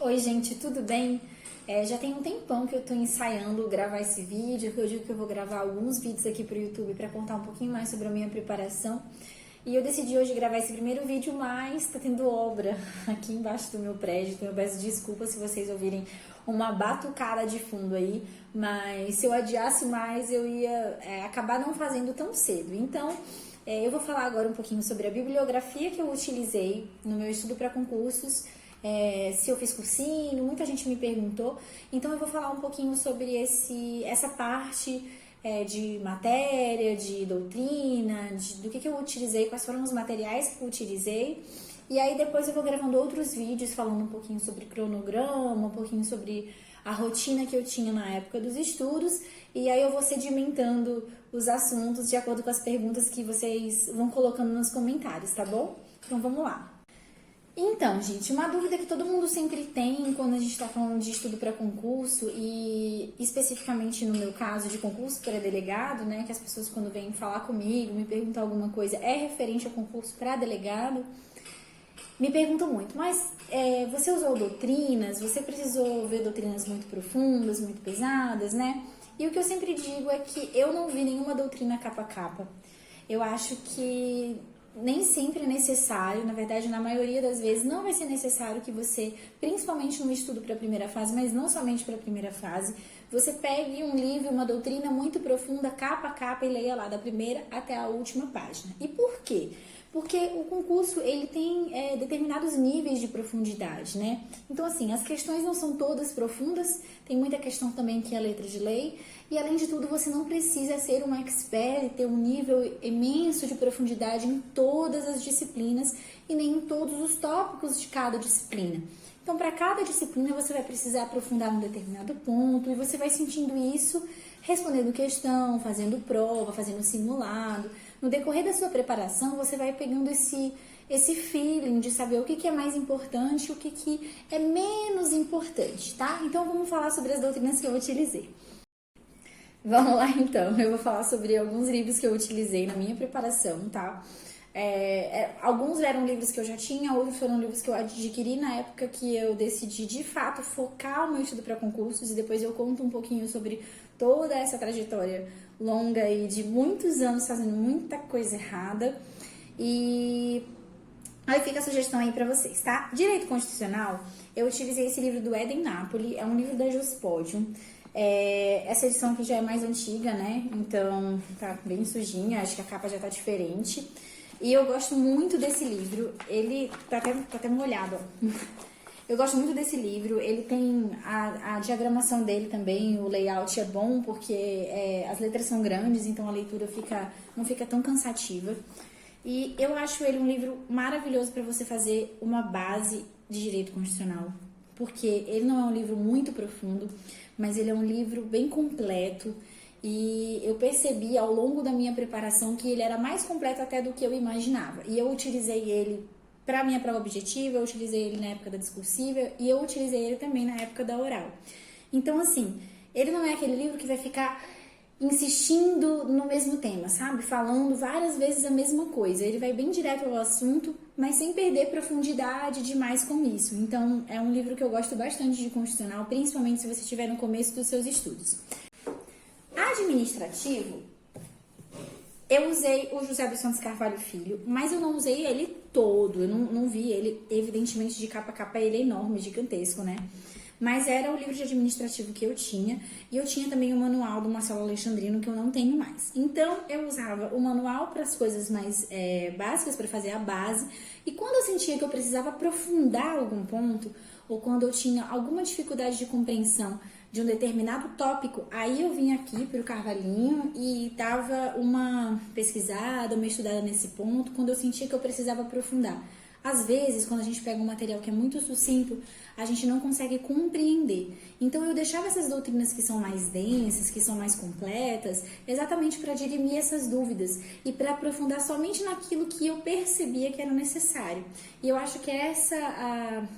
Oi gente, tudo bem? Já tem um tempão que eu tô ensaiando gravar esse vídeo, que eu digo que eu vou gravar alguns vídeos aqui pro YouTube para contar um pouquinho mais sobre a minha preparação. E eu decidi hoje gravar esse primeiro vídeo, mas tá tendo obra aqui embaixo do meu prédio, então eu peço desculpas se vocês ouvirem uma batucada de fundo aí, mas se eu adiasse mais eu ia acabar não fazendo tão cedo. Então, eu vou falar agora um pouquinho sobre a bibliografia que eu utilizei no meu estudo para concursos. Se eu fiz cursinho, muita gente me perguntou, então eu vou falar um pouquinho sobre essa parte de matéria, de doutrina, do que eu utilizei, quais foram os materiais que eu utilizei, e aí depois eu vou gravando outros vídeos falando um pouquinho sobre cronograma, um pouquinho sobre a rotina que eu tinha na época dos estudos, e aí eu vou sedimentando os assuntos de acordo com as perguntas que vocês vão colocando nos comentários, tá bom? Então vamos lá. Então, gente, uma dúvida que todo mundo sempre tem quando a gente está falando de estudo para concurso e especificamente no meu caso de concurso para delegado, né, que as pessoas quando vêm falar comigo, me perguntar alguma coisa referente ao concurso para delegado, me perguntam muito, mas você usou doutrinas, você precisou ver doutrinas muito profundas, muito pesadas, né? E o que eu sempre digo é que eu não vi nenhuma doutrina capa a capa. Eu acho que nem sempre é necessário, na verdade, na maioria das vezes, não vai ser necessário que você, principalmente no estudo para a primeira fase, mas não somente para a primeira fase, você pegue um livro, uma doutrina muito profunda, capa a capa, e leia lá da primeira até a última página. E por quê? Porque o concurso, ele tem determinados níveis de profundidade, né? Então, assim, as questões não são todas profundas, tem muita questão também que é letra de lei, e além de tudo, você não precisa ser um expert e ter um nível imenso de profundidade em todas as disciplinas e nem em todos os tópicos de cada disciplina. Então, para cada disciplina, você vai precisar aprofundar um determinado ponto e você vai sentindo isso respondendo questão, fazendo prova, fazendo simulado. No decorrer da sua preparação, você vai pegando esse feeling de saber o que é mais importante e o que é menos importante, tá? Então, vamos falar sobre as doutrinas que eu utilizei. Vamos lá, então. Eu vou falar sobre alguns livros que eu utilizei na minha preparação, tá? Alguns eram livros que eu já tinha, outros foram livros que eu adquiri na época que eu decidi, de fato, focar o meu estudo para concursos, e depois eu conto um pouquinho sobre toda essa trajetória longa e de muitos anos fazendo muita coisa errada. E aí fica a sugestão aí pra vocês, tá? Direito Constitucional, eu utilizei esse livro do Éden Napoli, é um livro da Juspodium. Essa edição aqui já é mais antiga, né? Então tá bem sujinha, acho que a capa já tá diferente. E eu gosto muito desse livro, ele tá até molhado, ó. Eu gosto muito desse livro, ele tem a diagramação dele também, o layout é bom porque as letras são grandes, então a leitura não fica tão cansativa. E eu acho ele um livro maravilhoso para você fazer uma base de direito constitucional, porque ele não é um livro muito profundo, mas ele é um livro bem completo. E eu percebi ao longo da minha preparação que ele era mais completo até do que eu imaginava. E eu utilizei ele para a minha prova objetiva, eu utilizei ele na época da discursiva e eu utilizei ele também na época da oral. Então, assim, ele não é aquele livro que vai ficar insistindo no mesmo tema, sabe? Falando várias vezes a mesma coisa. Ele vai bem direto ao assunto, mas sem perder profundidade demais com isso. Então, é um livro que eu gosto bastante de constitucional, principalmente se você estiver no começo dos seus estudos. Administrativo, eu usei o José dos Santos Carvalho Filho, mas eu não usei ele todo, eu não vi ele, evidentemente, de capa a capa, ele é enorme, gigantesco, né? Mas era o livro de administrativo que eu tinha, e eu tinha também o manual do Marcelo Alexandrino, que eu não tenho mais. Então, eu usava o manual para as coisas mais básicas, para fazer a base, e quando eu sentia que eu precisava aprofundar algum ponto, ou quando eu tinha alguma dificuldade de compreensão de um determinado tópico, aí eu vinha aqui para o Carvalhinho e dava uma pesquisada, uma estudada nesse ponto, quando eu sentia que eu precisava aprofundar. Às vezes, quando a gente pega um material que é muito sucinto, a gente não consegue compreender. Então, eu deixava essas doutrinas que são mais densas, que são mais completas, exatamente para dirimir essas dúvidas e para aprofundar somente naquilo que eu percebia que era necessário. E eu acho que essa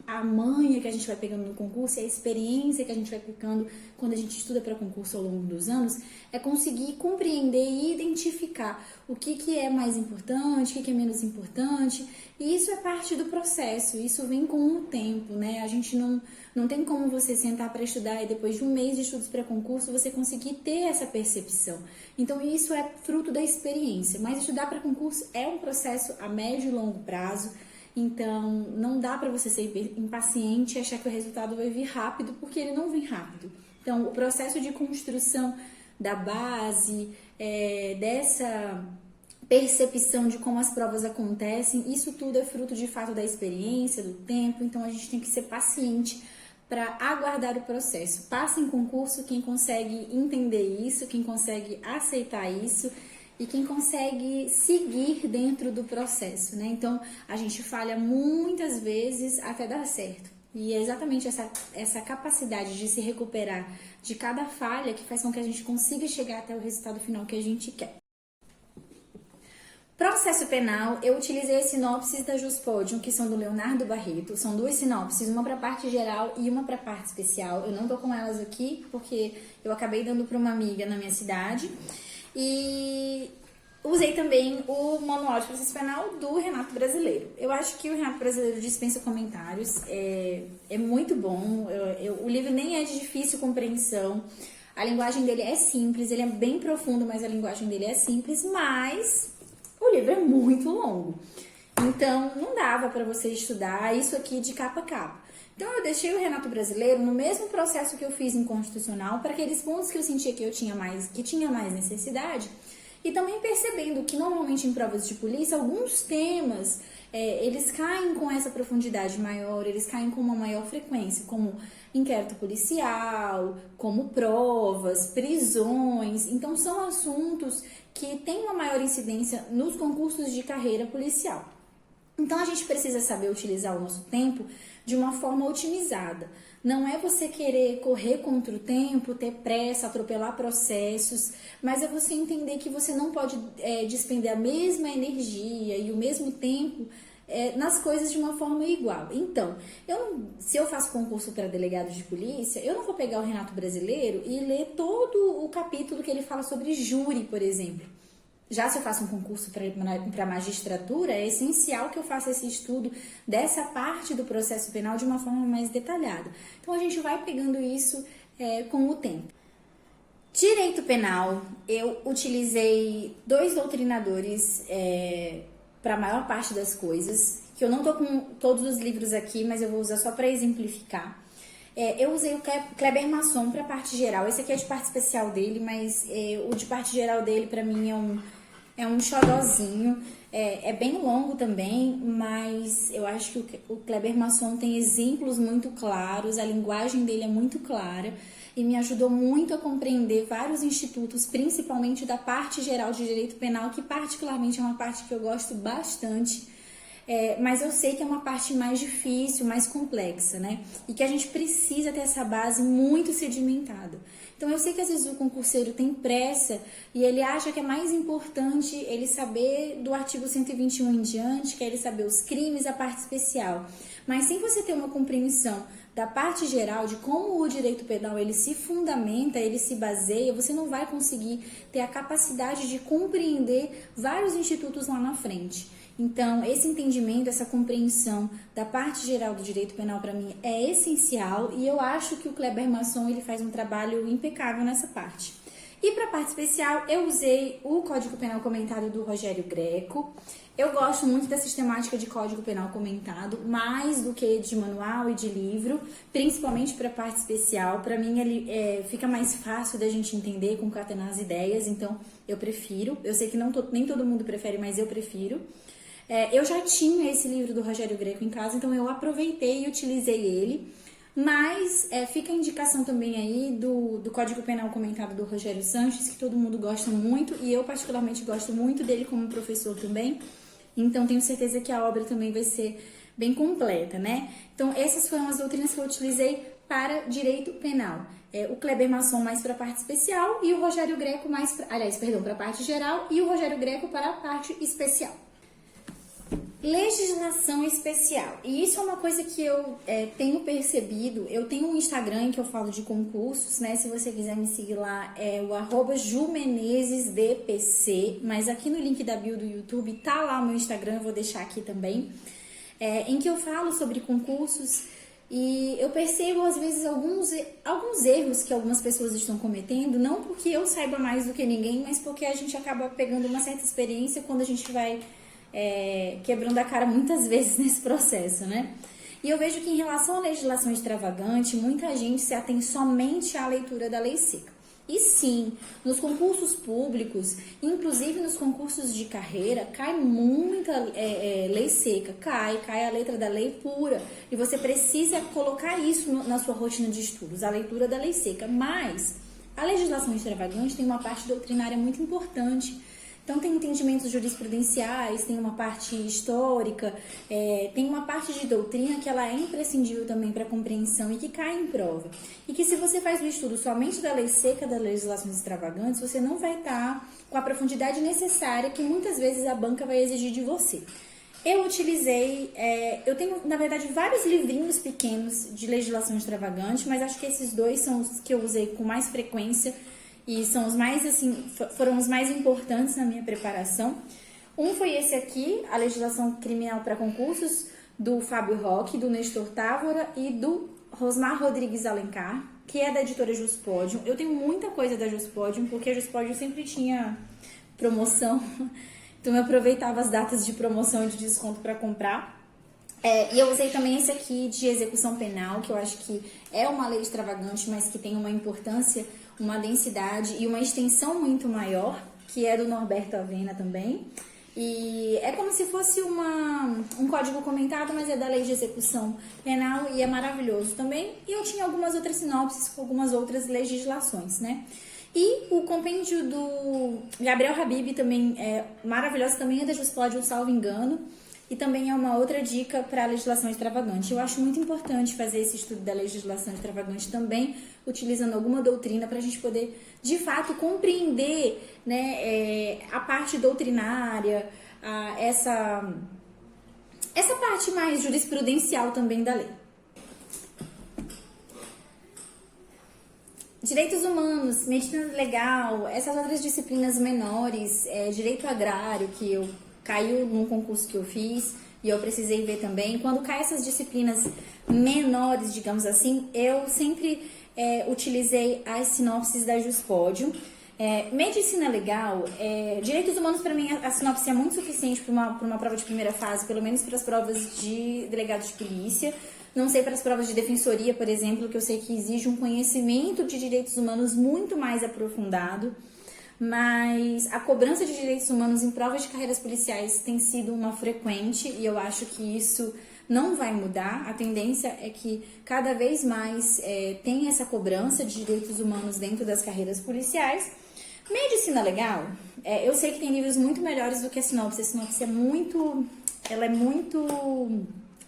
a manha que a gente vai pegando no concurso e a experiência que a gente vai pegando quando a gente estuda para concurso ao longo dos anos é conseguir compreender e identificar o que é mais importante, o que é menos importante. E isso é parte do processo, isso vem com o tempo, né? A gente não tem como você sentar para estudar e depois de um mês de estudos para concurso você conseguir ter essa percepção. Então isso é fruto da experiência, mas estudar para concurso é um processo a médio e longo prazo. Então, não dá para você ser impaciente e achar que o resultado vai vir rápido, porque ele não vem rápido. Então, o processo de construção da base, dessa percepção de como as provas acontecem, isso tudo é fruto de fato da experiência, do tempo. Então, a gente tem que ser paciente para aguardar o processo. Passa em concurso quem consegue entender isso, quem consegue aceitar isso e quem consegue seguir dentro do processo, né? Então, a gente falha muitas vezes até dar certo. E é exatamente essa capacidade de se recuperar de cada falha que faz com que a gente consiga chegar até o resultado final que a gente quer. Processo penal, eu utilizei as sinopses da Juspodium, que são do Leonardo Barreto. São duas sinopses, uma para a parte geral e uma para a parte especial. Eu não tô com elas aqui porque eu acabei dando para uma amiga na minha cidade. E usei também o Manual de Processo Penal do Renato Brasileiro. Eu acho que o Renato Brasileiro dispensa comentários, é muito bom, o livro nem é de difícil compreensão, a linguagem dele é simples, ele é bem profundo, mas a linguagem dele é simples, mas o livro é muito longo. Então, não dava para você estudar isso aqui de capa a capa. Então, eu deixei o Renato Brasileiro no mesmo processo que eu fiz em Constitucional, para aqueles pontos que eu sentia que tinha mais necessidade, e também percebendo que normalmente em provas de polícia, alguns temas, eles caem com essa profundidade maior, eles caem com uma maior frequência, como inquérito policial, como provas, prisões. Então, são assuntos que têm uma maior incidência nos concursos de carreira policial. Então, a gente precisa saber utilizar o nosso tempo de uma forma otimizada. Não é você querer correr contra o tempo, ter pressa, atropelar processos, mas é você entender que você não pode despender a mesma energia e o mesmo tempo nas coisas de uma forma igual. Então, se eu faço concurso para delegado de polícia, eu não vou pegar o Renato Brasileiro e ler todo o capítulo que ele fala sobre júri, por exemplo. Já se eu faço um concurso para magistratura, é essencial que eu faça esse estudo dessa parte do processo penal de uma forma mais detalhada. Então, a gente vai pegando isso com o tempo. Direito penal, eu utilizei 2 doutrinadores para a maior parte das coisas, que eu não tô com todos os livros aqui, mas eu vou usar só para exemplificar. Eu usei o Kleber Masson para a parte geral. Esse aqui é de parte especial dele, mas o de parte geral dele, para mim, é um xodozinho. É bem longo também, mas eu acho que o Kleber Masson tem exemplos muito claros, a linguagem dele é muito clara e me ajudou muito a compreender vários institutos, principalmente da parte geral de direito penal, que particularmente é uma parte que eu gosto bastante. Mas eu sei que é uma parte mais difícil, mais complexa, né? E que a gente precisa ter essa base muito sedimentada. Então, eu sei que às vezes o concurseiro tem pressa e ele acha que é mais importante ele saber do artigo 121 em diante, que é ele saber os crimes, a parte especial. Mas sem você ter uma compreensão da parte geral, de como o direito penal ele se fundamenta, ele se baseia, você não vai conseguir ter a capacidade de compreender vários institutos lá na frente. Então, esse entendimento, essa compreensão da parte geral do direito penal, para mim, é essencial e eu acho que o Kleber Masson ele faz um trabalho impecável nessa parte. E para a parte especial, eu usei o Código Penal Comentado do Rogério Greco. Eu gosto muito da sistemática de Código Penal Comentado, mais do que de manual e de livro, principalmente para a parte especial. Para mim, ele fica mais fácil da gente entender, concatenar as ideias, então eu prefiro. Eu sei que nem todo mundo prefere, mas eu prefiro. Eu já tinha esse livro do Rogério Greco em casa, então eu aproveitei e utilizei ele, mas fica a indicação também aí do Código Penal Comentado do Rogério Sanches, que todo mundo gosta muito, e eu particularmente gosto muito dele como professor também, então tenho certeza que a obra também vai ser bem completa, né? Então essas foram as doutrinas que eu utilizei para direito penal. O Kleber Masson mais para a parte especial e o Rogério Greco para a parte geral e o Rogério Greco para a parte especial. Legislação especial. E isso é uma coisa que eu tenho percebido. Eu tenho um Instagram em que eu falo de concursos, né? Se você quiser me seguir lá, é o @jumenezesdpc. Mas aqui no link da bio do YouTube tá lá o meu Instagram, eu vou deixar aqui também. Em que eu falo sobre concursos e eu percebo às vezes alguns erros que algumas pessoas estão cometendo, não porque eu saiba mais do que ninguém, mas porque a gente acaba pegando uma certa experiência quando a gente vai quebrando a cara muitas vezes nesse processo, né? E eu vejo que em relação à legislação extravagante, muita gente se atém somente à leitura da lei seca. E sim, nos concursos públicos, inclusive nos concursos de carreira, cai muita lei seca, cai a letra da lei pura. E você precisa colocar isso na sua rotina de estudos, a leitura da lei seca. Mas a legislação extravagante tem uma parte doutrinária muito importante. Então, tem entendimentos jurisprudenciais, tem uma parte histórica, tem uma parte de doutrina que ela é imprescindível também para a compreensão e que cai em prova. E que se você faz o estudo somente da lei seca, das legislações extravagantes, você não vai estar com a profundidade necessária que muitas vezes a banca vai exigir de você. Eu utilizei, eu tenho, na verdade, vários livrinhos pequenos de legislação extravagante, mas acho que esses dois são os que eu usei com mais frequência, e são os mais, assim, foram os mais importantes na minha preparação. Um foi esse aqui, a legislação criminal para concursos, do Fábio Roque, do Nestor Távora e do Rosmar Rodrigues Alencar, que é da editora Juspodium. Eu tenho muita coisa da Juspodium, porque a Juspodium sempre tinha promoção, então eu aproveitava as datas de promoção e de desconto para comprar. E eu usei também esse aqui de execução penal, que eu acho que é uma lei extravagante, mas que tem uma importância, uma densidade e uma extensão muito maior, que é do Norberto Avena também. E é como se fosse um código comentado, mas é da lei de execução penal e é maravilhoso também. E eu tinha algumas outras sinopses com algumas outras legislações, né? E o compêndio do Gabriel Habib também é maravilhoso, também é da Juspodium, salvo engano. E também é uma outra dica para a legislação extravagante. Eu acho muito importante fazer esse estudo da legislação extravagante também, utilizando alguma doutrina para a gente poder, de fato, compreender, né, a parte doutrinária, essa parte mais jurisprudencial também da lei. Direitos humanos, medicina legal, essas outras disciplinas menores, direito agrário, que caiu num concurso que eu fiz e eu precisei ver também. Quando cai essas disciplinas menores, digamos assim, eu sempre utilizei as sinopses da Juspodium. Medicina legal, direitos humanos, para mim, a sinopse é muito suficiente para uma prova de primeira fase, pelo menos para as provas de delegado de polícia. Não sei para as provas de defensoria, por exemplo, que eu sei que exige um conhecimento de direitos humanos muito mais aprofundado. Mas a cobrança de direitos humanos em provas de carreiras policiais tem sido uma frequente e eu acho que isso não vai mudar. A tendência é que cada vez mais tenha essa cobrança de direitos humanos dentro das carreiras policiais. Medicina legal, eu sei que tem livros muito melhores do que a sinopse. A sinopse é muito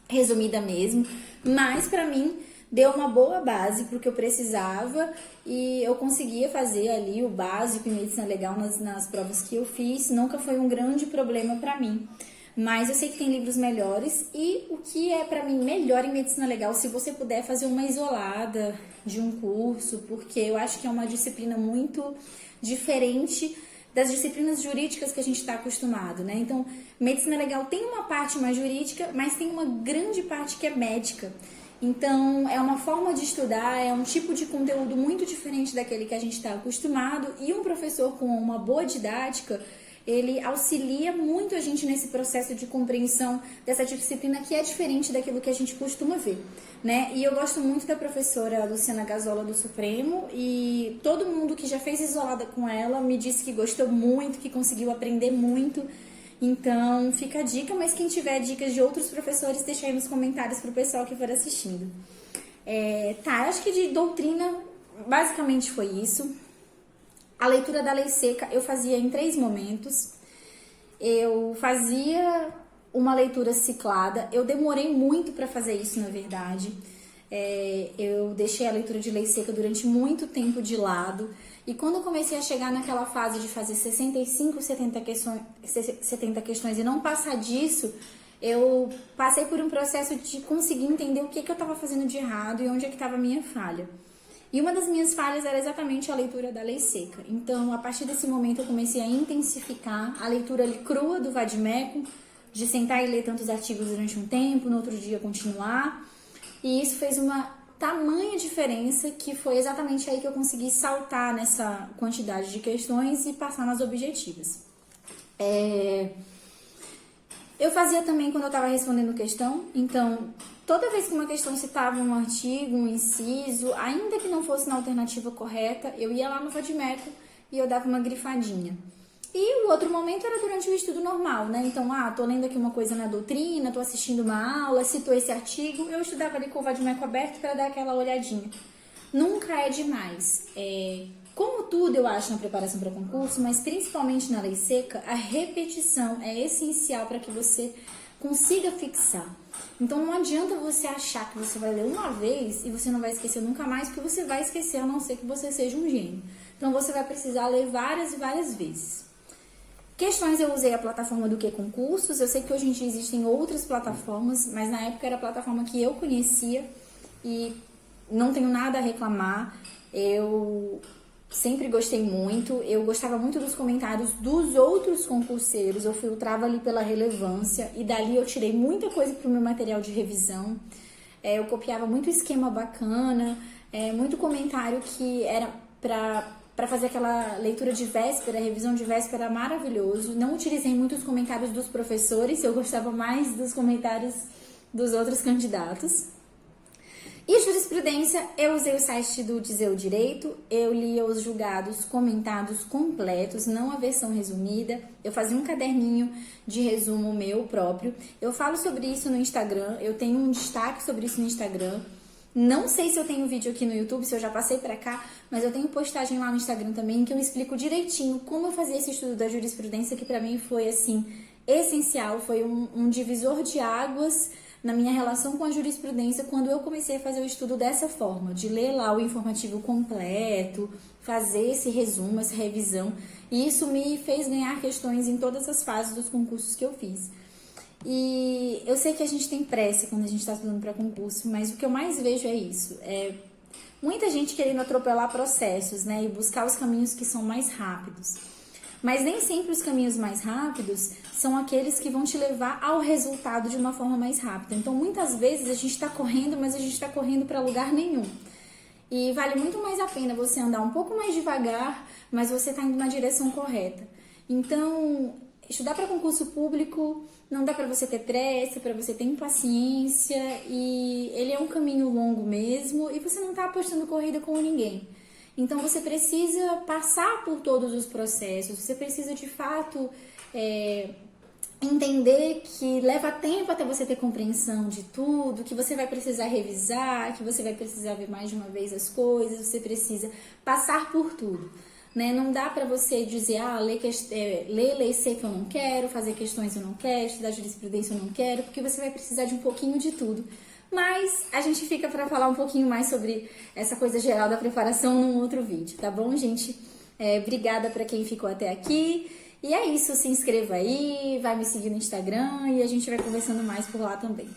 resumida mesmo, mas para mim deu uma boa base para o que eu precisava e eu conseguia fazer ali o básico em medicina legal nas provas que eu fiz. Nunca foi um grande problema para mim. Mas eu sei que tem livros melhores e o que é para mim melhor em medicina legal, se você puder fazer uma isolada de um curso, porque eu acho que é uma disciplina muito diferente das disciplinas jurídicas que a gente está acostumado, né? Então, medicina legal tem uma parte mais jurídica, mas tem uma grande parte que é médica. Então, é uma forma de estudar, é um tipo de conteúdo muito diferente daquele que a gente está acostumado, e um professor com uma boa didática, ele auxilia muito a gente nesse processo de compreensão dessa disciplina que é diferente daquilo que a gente costuma ver, né? E eu gosto muito da professora Luciana Gazola do Supremo, e todo mundo que já fez isolada com ela me disse que gostou muito, que conseguiu aprender muito. Então, fica a dica, mas quem tiver dicas de outros professores, deixa aí nos comentários pro pessoal que for assistindo. Acho que de doutrina, basicamente foi isso. A leitura da lei seca eu fazia em 3 momentos. Eu fazia uma leitura ciclada, eu demorei muito para fazer isso, na verdade. Eu deixei a leitura de lei seca durante muito tempo de lado. E quando eu comecei a chegar naquela fase de fazer 65, 70 questões e não passar disso, eu passei por um processo de conseguir entender o que eu estava fazendo de errado e onde é que estava a minha falha. E uma das minhas falhas era exatamente a leitura da Lei Seca. Então, a partir desse momento, eu comecei a intensificar a leitura crua do Vade-Mecum, de sentar e ler tantos artigos durante um tempo, no outro dia continuar. E isso fez uma tamanha diferença que foi exatamente aí que eu consegui saltar nessa quantidade de questões e passar nas objetivas. Eu fazia também quando eu estava respondendo questão, então toda vez que uma questão citava um artigo, um inciso, ainda que não fosse na alternativa correta, eu ia lá no Vade-Mecum e eu dava uma grifadinha. E o outro momento era durante o estudo normal, né? Então, tô lendo aqui uma coisa na doutrina, tô assistindo uma aula, citou esse artigo, eu estudava ali com o Vade-Mecum aberto para dar aquela olhadinha. Nunca é demais. Como tudo, eu acho, na preparação para concurso, mas principalmente na Lei Seca, a repetição é essencial para que você consiga fixar. Então, não adianta você achar que você vai ler uma vez e você não vai esquecer nunca mais, porque você vai esquecer a não ser que você seja um gênio. Então, você vai precisar ler várias e várias vezes. Questões, eu usei a plataforma do Que Concursos. Eu sei que hoje em dia existem outras plataformas, mas na época era a plataforma que eu conhecia e não tenho nada a reclamar. Eu sempre gostei muito, eu gostava muito dos comentários dos outros concurseiros, eu filtrava ali pela relevância e dali eu tirei muita coisa para o meu material de revisão. Eu copiava muito esquema bacana, muito comentário que era para fazer aquela leitura de véspera, revisão de véspera maravilhoso. Não utilizei muitos comentários dos professores, eu gostava mais dos comentários dos outros candidatos. E jurisprudência, eu usei o site do Dizer o Direito, eu lia os julgados comentados completos, não a versão resumida, eu fazia um caderninho de resumo meu próprio, eu falo sobre isso no Instagram, eu tenho um destaque sobre isso no Instagram, não sei se eu tenho vídeo aqui no YouTube, se eu já passei pra cá, mas eu tenho postagem lá no Instagram também, que eu explico direitinho como eu fazia esse estudo da jurisprudência, que pra mim foi, assim, essencial, foi um divisor de águas na minha relação com a jurisprudência quando eu comecei a fazer o estudo dessa forma, de ler lá o informativo completo, fazer esse resumo, essa revisão, e isso me fez ganhar questões em todas as fases dos concursos que eu fiz. E eu sei que a gente tem pressa quando a gente está estudando para concurso, mas o que eu mais vejo é isso, muita gente querendo atropelar processos, né, e buscar os caminhos que são mais rápidos. Mas nem sempre os caminhos mais rápidos são aqueles que vão te levar ao resultado de uma forma mais rápida. Então, muitas vezes a gente está correndo, mas a gente está correndo para lugar nenhum. E vale muito mais a pena você andar um pouco mais devagar, mas você está indo na direção correta. Então, estudar para concurso público não dá para você ter pressa, para você ter impaciência, e ele é um caminho longo mesmo, e você não está apostando corrida com ninguém. Então, você precisa passar por todos os processos, você precisa, de fato, entender que leva tempo até você ter compreensão de tudo, que você vai precisar revisar, que você vai precisar ver mais de uma vez as coisas, você precisa passar por tudo, né? Não dá para você dizer, ler lei seca eu não quero, fazer questões eu não quero, estudar jurisprudência eu não quero, porque você vai precisar de um pouquinho de tudo. Mas a gente fica para falar um pouquinho mais sobre essa coisa geral da preparação num outro vídeo, tá bom, gente? Obrigada para quem ficou até aqui. E é isso, se inscreva aí, vai me seguir no Instagram e a gente vai conversando mais por lá também.